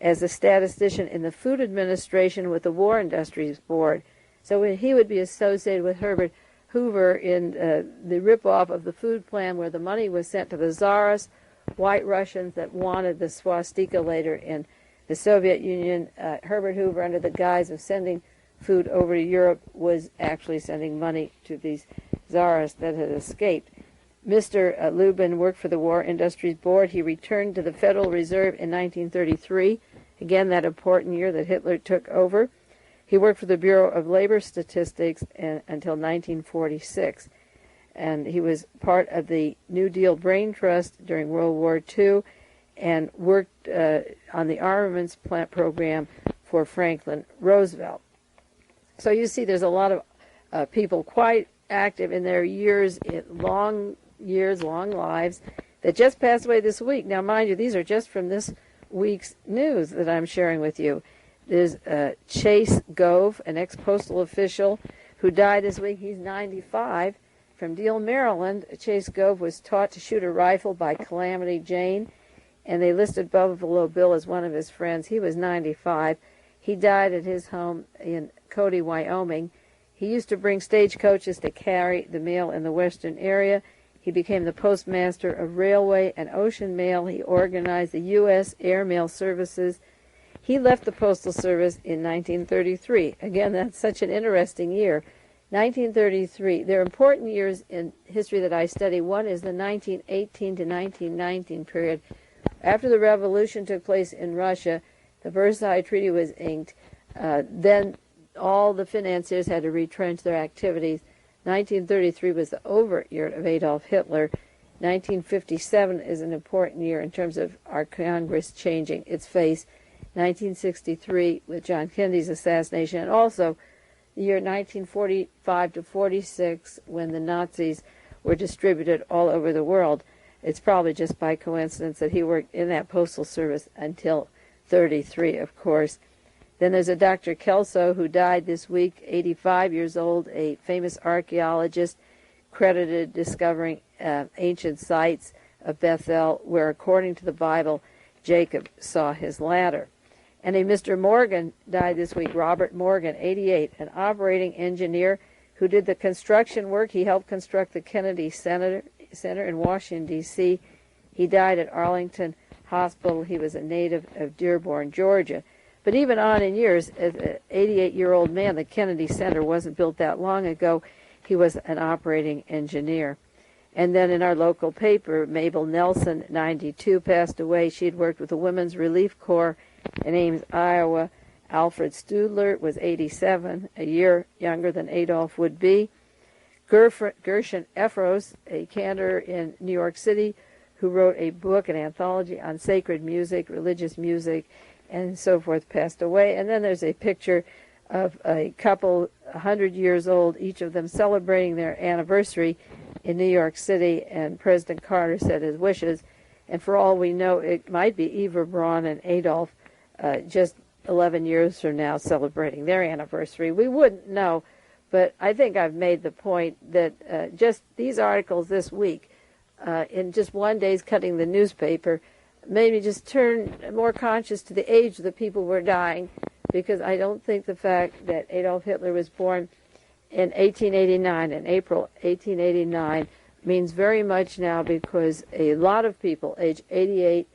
as a statistician in the Food Administration with the War Industries Board. So he would be associated with Herbert Hoover in the ripoff of the food plan, where the money was sent to the Tsarist white Russians that wanted the swastika later in the Soviet Union. Herbert Hoover, under the guise of sending food over to Europe, was actually sending money to these Tsarists that had escaped. Mr. Lubin worked for the War Industries Board. He returned to the Federal Reserve in 1933, again that important year that Hitler took over. He worked for the Bureau of Labor Statistics until 1946, and he was part of the New Deal Brain Trust during World War II and worked on the armaments plant program for Franklin Roosevelt. So you see there's a lot of people quite active in their long lives that just passed away this week. Now, mind you, these are just from this week's news that I'm sharing with you. There's Chase Gove, an ex-postal official who died this week. He's 95, from Deal, Maryland. Chase Gove was taught to shoot a rifle by Calamity Jane, and they listed Buffalo Bill as one of his friends. He was 95. He died at his home in Cody, Wyoming. He used to bring stagecoaches to carry the mail in the western area. He became the postmaster of railway and ocean mail. He organized the U.S. Air Mail Services. He left the Postal Service in 1933. Again, that's such an interesting year. 1933. There are important years in history that I study. One is the 1918 to 1919 period. After the revolution took place in Russia, the Versailles Treaty was inked. Then all the financiers had to retrench their activities. 1933 was the overt year of Adolf Hitler. 1957 is an important year in terms of our Congress changing its face. 1963 with John Kennedy's assassination, and also the year 1945 to 46 when the Nazis were distributed all over the world. It's probably just by coincidence that he worked in that postal service until 33, of course. Then there's a Dr. Kelso who died this week, 85 years old, a famous archaeologist credited discovering ancient sites of Bethel where, according to the Bible, Jacob saw his ladder. And a Mr. Morgan died this week, Robert Morgan, 88, an operating engineer who did the construction work. He helped construct the Kennedy Center in Washington, D.C. He died at Arlington Hospital. He was a native of Dearborn, Georgia. But even on in years, as an 88-year-old man, the Kennedy Center wasn't built that long ago. He was an operating engineer. And then in our local paper, Mabel Nelson, 92, passed away. She had worked with the Women's Relief Corps in Ames, Iowa. Alfred Studler was 87, a year younger than Adolf would be. Gershon Efros, a cantor in New York City, who wrote a book, an anthology on sacred music, religious music, and so forth, passed away. And then there's a picture of a couple 100 years old, each of them celebrating their anniversary in New York City, and President Carter said his wishes. And for all we know, it might be Eva Braun and Adolf just 11 years from now celebrating their anniversary. We wouldn't know, but I think I've made the point that just these articles this week, in just one day's cutting the newspaper, made me just turn more conscious to the age of the people who were dying, because I don't think the fact that Adolf Hitler was born in 1889, in April 1889, means very much now, because a lot of people, age 88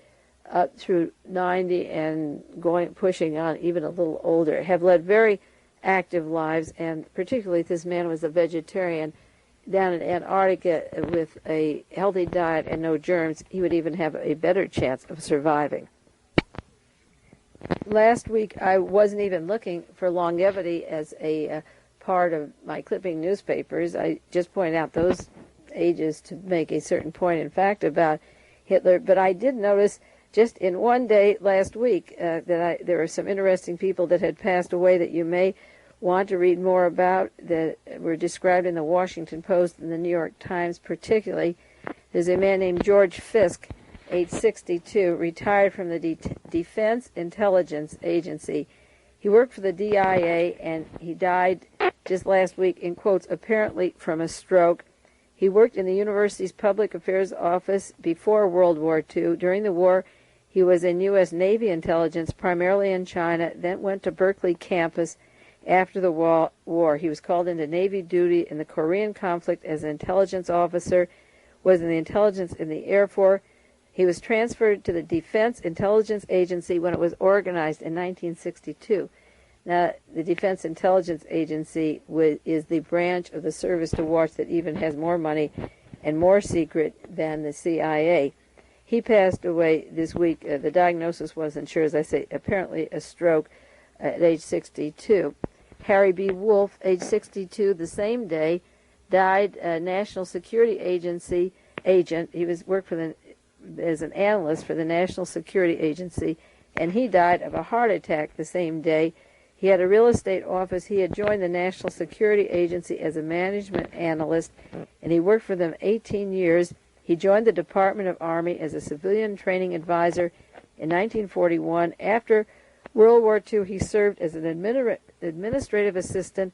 up through 90 and pushing on even a little older, have led very active lives, and particularly if this man was a vegetarian down in Antarctica with a healthy diet and no germs, he would even have a better chance of surviving. Last week, I wasn't even looking for longevity as a part of my clipping newspapers. I just pointed out those ages to make a certain point, in fact, about Hitler. But I did notice just in one day last week that there were some interesting people that had passed away that you may want to read more about, that were described in the Washington Post and the New York Times particularly. There's a man named George Fisk, age 62, retired from the Defense Intelligence Agency. He worked for the DIA, and he died just last week, in quotes, apparently from a stroke. He worked in the university's public affairs office before World War II. During the war, he was in U.S. Navy intelligence, primarily in China, then went to Berkeley campus. After the war, he was called into Navy duty in the Korean conflict as an intelligence officer, was in the intelligence in the Air Force. He was transferred to the Defense Intelligence Agency when it was organized in 1962. Now, the Defense Intelligence Agency is the branch of the service to watch that even has more money and more secret than the CIA. He passed away this week. The diagnosis wasn't sure, as I say, apparently a stroke at age 62. Harry B. Wolf, age 62, the same day, died, National Security Agency agent. He worked as an analyst for the National Security Agency, and he died of a heart attack the same day. He had a real estate office. He had joined the National Security Agency as a management analyst, and he worked for them 18 years. He joined the Department of Army as a civilian training advisor in 1941. After World War II, he served as an administrative assistant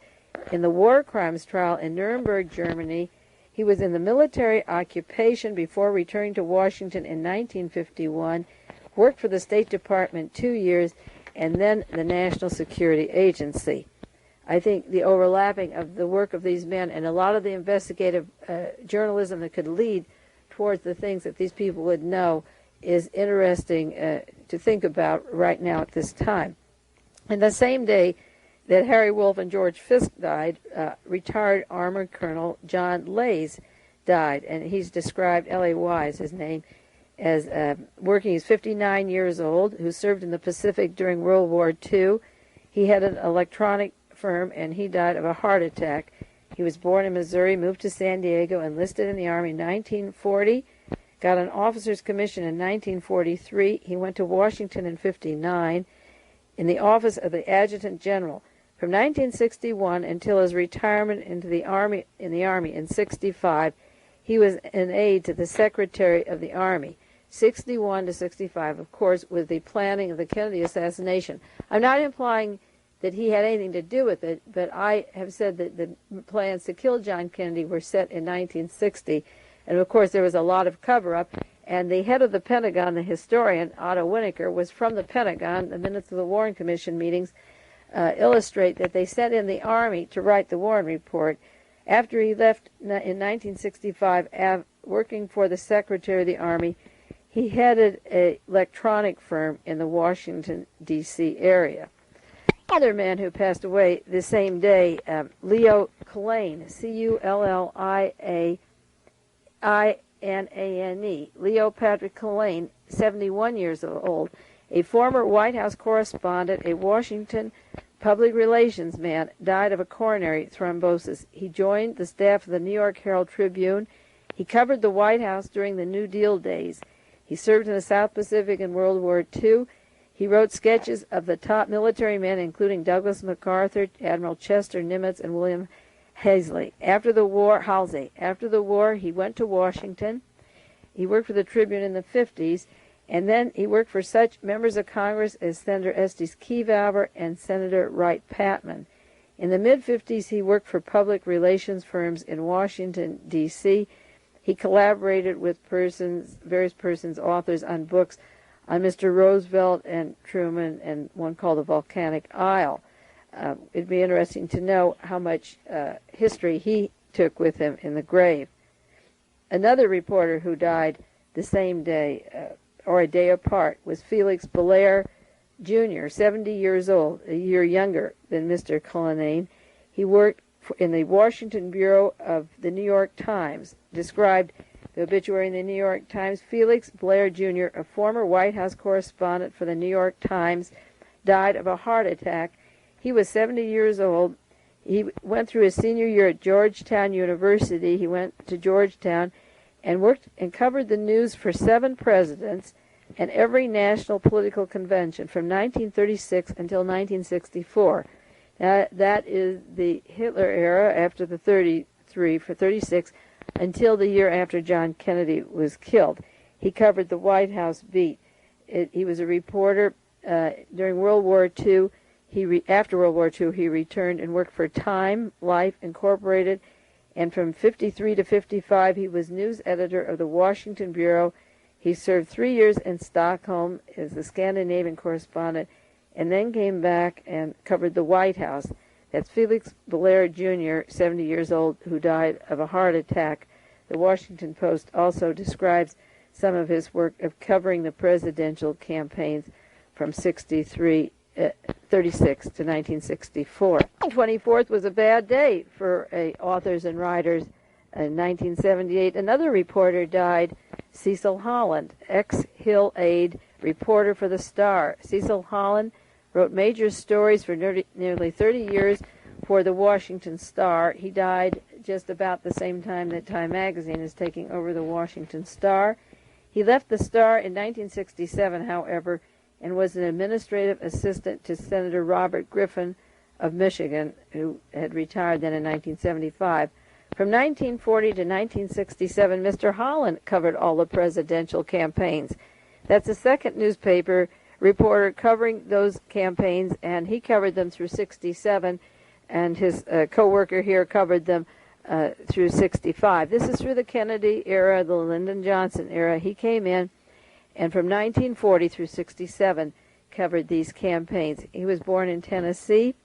in the war crimes trial in Nuremberg, Germany. He was in the military occupation before returning to Washington in 1951, worked for the State Department 2 years, and then the National Security Agency. I think the overlapping of the work of these men and a lot of the investigative journalism that could lead towards the things that these people would know is interesting to think about right now at this time. And the same day that Harry Wolf and George Fisk died, retired Armored Colonel John Lays died, and he's described, L-A-Y is his name, as working. He's 59 years old, who served in the Pacific during World War II. He had an electronic firm, and he died of a heart attack. He was born in Missouri, moved to San Diego, enlisted in the Army in 1940, got an officer's commission in 1943. He went to Washington in 59, in the office of the Adjutant General. From 1961 until his retirement in the Army in 65, he was an aide to the Secretary of the Army. 61 to 65, of course, with the planning of the Kennedy assassination. I'm not implying that he had anything to do with it, but I have said that the plans to kill John Kennedy were set in 1960, and of course there was a lot of cover-up, and the head of the Pentagon, the historian, Otto Winneker, was from the Pentagon. The minutes of the Warren Commission meetings illustrate that they sent in the Army to write the Warren Report. After he left in 1965, working for the Secretary of the Army, he headed an electronic firm in the Washington, D.C. area. Another man who passed away the same day, Leo Cullanane, Cullanane, Leo Patrick Cullanane, 71 years old, a former White House correspondent, a Washington public relations man, died of a coronary thrombosis. He joined the staff of the New York Herald Tribune. He covered the White House during the New Deal days. He served in the South Pacific in World War II. He wrote sketches of the top military men, including Douglas MacArthur, Admiral Chester Nimitz, and William Halsey. After the war, he went to Washington. He worked for the Tribune in the 50s, and then he worked for such members of Congress as Senator Estes Kefauver and Senator Wright Patman. In the mid-50s, he worked for public relations firms in Washington, D.C. He collaborated with various authors on books on Mr. Roosevelt and Truman, and one called The Volcanic Isle. It'd be interesting to know how much history he took with him in the grave. Another reporter who died the same day, or a day apart, was Felix Belair Jr., 70 years old, a year younger than Mr. Cullanane. He worked in the Washington Bureau of the New York Times. Described the obituary in the New York Times, Felix Belair Jr., a former White House correspondent for the New York Times, died of a heart attack. He was 70 years old. He went through his senior year at Georgetown University. He went to Georgetown and worked and covered the news for 7 presidents and every national political convention from 1936 until 1964. That is the Hitler era after the 36, until the year after John Kennedy was killed. He covered the White House beat. He was a reporter during World War II. After World War II, he returned and worked for Time Life Incorporated, and from 53 to 55, he was news editor of the Washington Bureau. He served 3 years in Stockholm as the Scandinavian correspondent, and then came back and covered the White House. That's Felix Belair Jr., 70 years old, who died of a heart attack. The Washington Post also describes some of his work of covering the presidential campaigns from 36 to 1964. The 24th was a bad day for authors and writers. In 1978, another reporter died, Cecil Holland, ex-Hill aide, reporter for the Star. Cecil Holland wrote major stories for nearly 30 years for the Washington Star. He died just about the same time that Time magazine is taking over the Washington Star. He left the Star in 1967, however, and was an administrative assistant to Senator Robert Griffin of Michigan, who had retired then in 1975. From 1940 to 1967, Mr. Holland covered all the presidential campaigns. That's the second newspaper reporter covering those campaigns, and he covered them through 67, and his co-worker here covered them through 65. This is through the Kennedy era, the Lyndon Johnson era. He came in, and from 1940 through 67 covered these campaigns. He was born in Tennessee.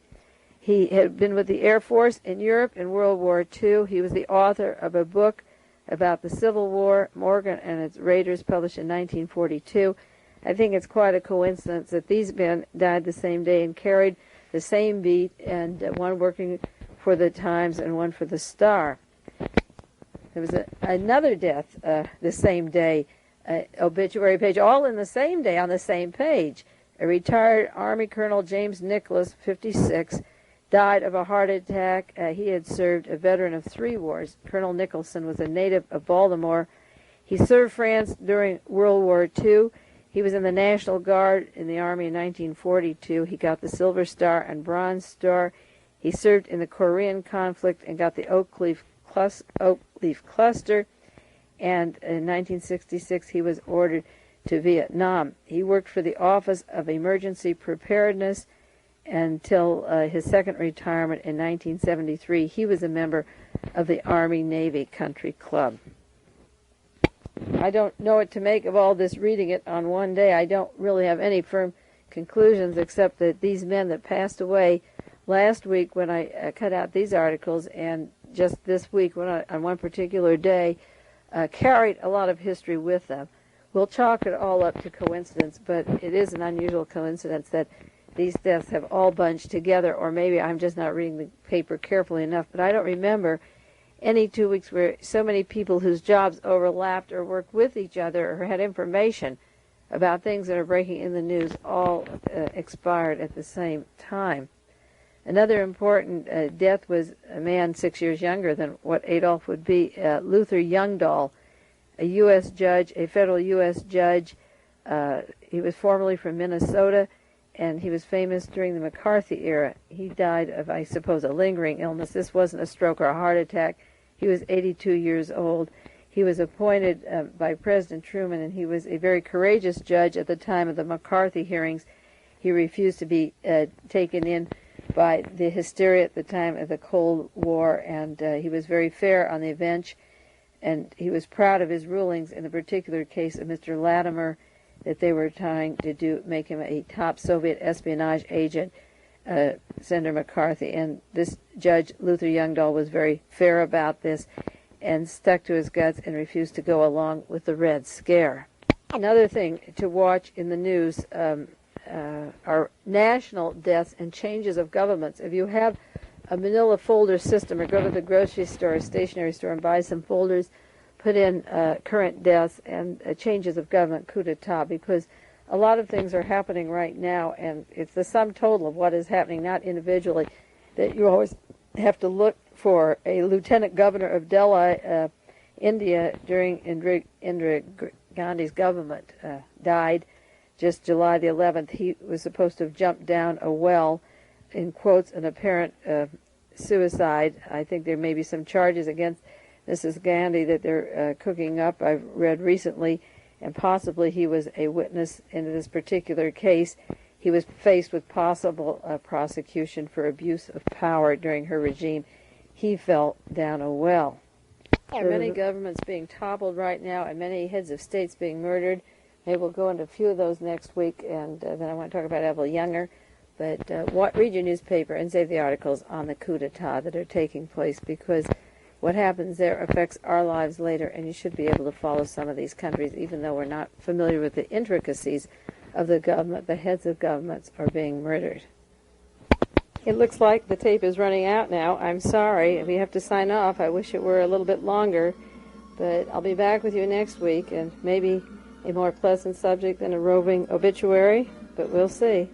He had been with the Air Force in Europe in World War II. He was the author of a book about the Civil War, Morgan and its Raiders, published in 1942. I think it's quite a coincidence that these men died the same day and carried the same beat, and one working for the Times and one for the Star. There was another death the same day, obituary page, all in the same day on the same page. A retired Army Colonel James Nicholas, 56, died of a heart attack. He had served, a veteran of 3 wars. Colonel Nicholson was a native of Baltimore. He served France during World War II. He was in the National Guard in the Army in 1942. He got the Silver Star and Bronze Star. He served in the Korean conflict and got the Oak Leaf Cluster. And in 1966, he was ordered to Vietnam. He worked for the Office of Emergency Preparedness until his second retirement in 1973. He was a member of the Army-Navy Country Club. I don't know what to make of all this reading it on one day. I don't really have any firm conclusions except that these men that passed away last week when I cut out these articles and just this week when on one particular day carried a lot of history with them. We'll chalk it all up to coincidence, but it is an unusual coincidence that these deaths have all bunched together, or maybe I'm just not reading the paper carefully enough, but I don't remember any 2 weeks where so many people whose jobs overlapped or worked with each other or had information about things that are breaking in the news all expired at the same time. Another important death was a man 6 years younger than what Adolf would be, Luther Youngdahl, a U.S. judge, a federal U.S. judge. He was formerly from Minnesota, and he was famous during the McCarthy era. He died of, I suppose, a lingering illness. This wasn't a stroke or a heart attack. He was 82 years old. He was appointed by President Truman, and he was a very courageous judge at the time of the McCarthy hearings. He refused to be taken in by the hysteria at the time of the Cold War, and he was very fair on the bench, and he was proud of his rulings in the particular case of Mr. Latimer, that they were trying to make him a top Soviet espionage agent, Senator McCarthy. And this judge, Luther Youngdahl, was very fair about this and stuck to his guts and refused to go along with the Red Scare. Another thing to watch in the news are national deaths and changes of governments. If you have a manila folder system, or go to the grocery store or stationery store and buy some folders, put in current deaths and changes of government, coup d'etat, because a lot of things are happening right now, and it's the sum total of what is happening, not individually, that you always have to look for. A lieutenant governor of Delhi, India, during Indira Gandhi's government died just July the 11th. He was supposed to have jumped down a well, in quotes, an apparent suicide. I think there may be some charges against Mrs. Gandhi that they're cooking up, I've read recently, and possibly he was a witness in this particular case. He was faced with possible prosecution for abuse of power during her regime. He fell down a well. There are many governments being toppled right now and many heads of states being murdered. Maybe we'll go into a few of those next week, and then I want to talk about Evelyn Younger. But read your newspaper and save the articles on the coup d'etat that are taking place, because what happens there affects our lives later, and you should be able to follow some of these countries, even though we're not familiar with the intricacies of the government. The heads of governments are being murdered. It looks like the tape is running out now. I'm sorry. We have to sign off. I wish it were a little bit longer, but I'll be back with you next week, and maybe a more pleasant subject than a roving obituary, but we'll see.